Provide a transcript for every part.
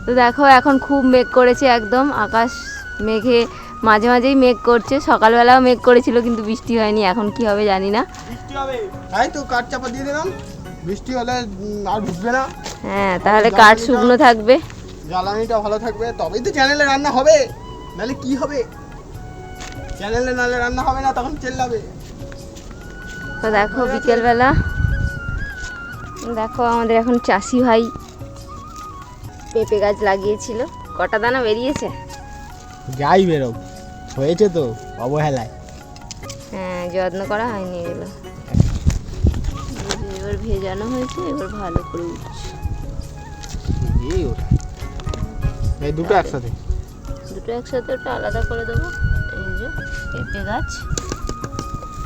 তো দেখো এখন খুব মেঘ করেছে, একদম আকাশ মেঘে মাঝে মাঝেই মেঘ করছে। সকালবেলাও মেঘ করেছিল কিন্তু বৃষ্টি হয়নি, এখন কি হবে জানি না। বৃষ্টি হবে তাই তো কাঠ চাপা দিয়ে দিলাম, বৃষ্টি হলে আর ভিজবে না। হ্যাঁ, তাহলে কাঠ শুকনো থাকবে, জ্বালানিটা ভালো থাকবে, তবেই তো চ্যানেলে রান্না হবে, নাহলে কি হবে? চ্যানেলে নাহলে রান্না হবে না, তখন চেল্লাবে। তো দেখো বিকেলবেলা, দেখো আমাদের এখন চাষি ভাই পেঁপে গাছ লাগিয়েছিল। কটা দানা বেরিয়েছে? যাই বেরো, হয়েছে তো অবহেলায়। হ্যাঁ, যত্ন করা হয়নি এগুলো। এবার ভেজানো হয়েছে, এবার ভালো করে উঠছে। এই দুটো একসাথে, দুটো একসাথে ওটা আলাদা করে দেবো। এই যে পেঁপে গাছ,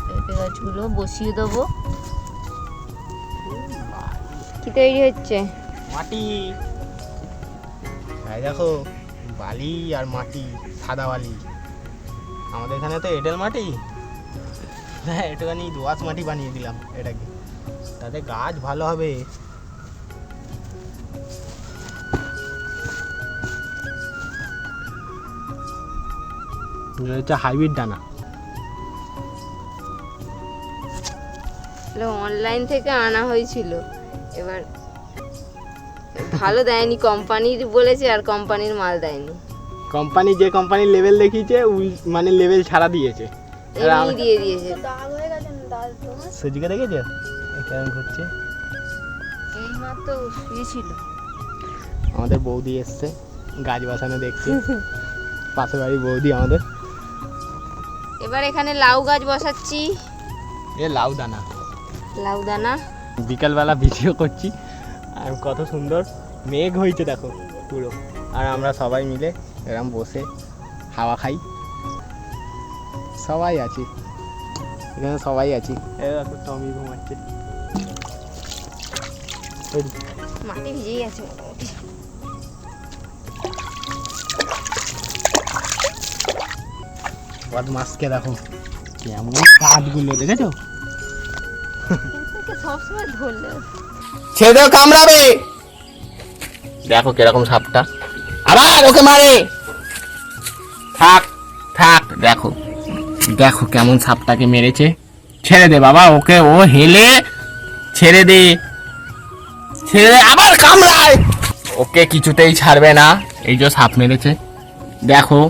পেঁপে গাছগুলো বসিয়ে দেবো। কি তৈরি হচ্ছে? মাটি। এই দেখো বালি আর মাটি, সাদা বালি। আমাদের এখানে তো এঁটেল মাটি, হ্যাঁ একটুখানি দোআঁশ মাটি বানিয়ে দিলাম এটাকে, তাতে গাছ ভালো হবে। হচ্ছে হাইব্রিড দানা। অনলাইন থেকে আনা হয়েছিল, এবার ভালো দেয়নি, কোম্পানির বলেছে আর কোম্পানির মাল দেয়নি। কোম্পানি যে কোম্পানির লেভেল দেখিয়েছে ওই মানে লেভেল ছাড়া দিয়েছে, এমনি দিয়ে দিয়েছে। সুজিকে দেখেছো কেমন করছে? এই মাত্র শুয়েছিল। আমাদের বৌদি এসছে গাছ বাসানো দেখছি, পাশের বাড়ির বৌদি আমাদের। এবার এখানে লাউ গাছ বসাচ্ছি। এ লাউ দানা, লাউ দানা। বিকালবেলা ভিডিও করছি আর কত সুন্দর মেঘ হয়েছে দেখো পুরো, আর আমরা সবাই মিলে এরকম বসে হাওয়া খাই। সবাই আছি এখানে, সবাই আছি। এই দেখো টমি ঘুমাচ্ছে, মাটি ভিজেই আছে মোটামুটি। বদমাসকে দেখো কেমন কাঠগুলো দেখেছো, সবসময় ধরলে ছেড়ে কামড়াবে। দেখো কিরকম সাপটা, আবার ওকে মারে। থাক থাক, দেখো দেখো কেমন সাপটাকে মেরেছে। ছেড়ে দে বাবা ওকে, ও হেলে ছেড়ে দে, ছেড়ে দে, আবার কামড়ায়। ওকে কিছুতেই ছাড়বে না, এই যে সাপ মেরেছে দেখো।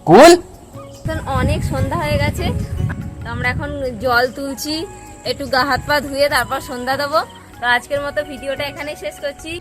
কুল অনেক সন্ধ্যা হয়ে গেছে, তো আমরা এখন জল তুলছি, একটু গা হাত পা ধুয়ে তারপর সন্ধ্যা দেবো। তো আজকের মতো ভিডিওটা এখানেই শেষ করছি।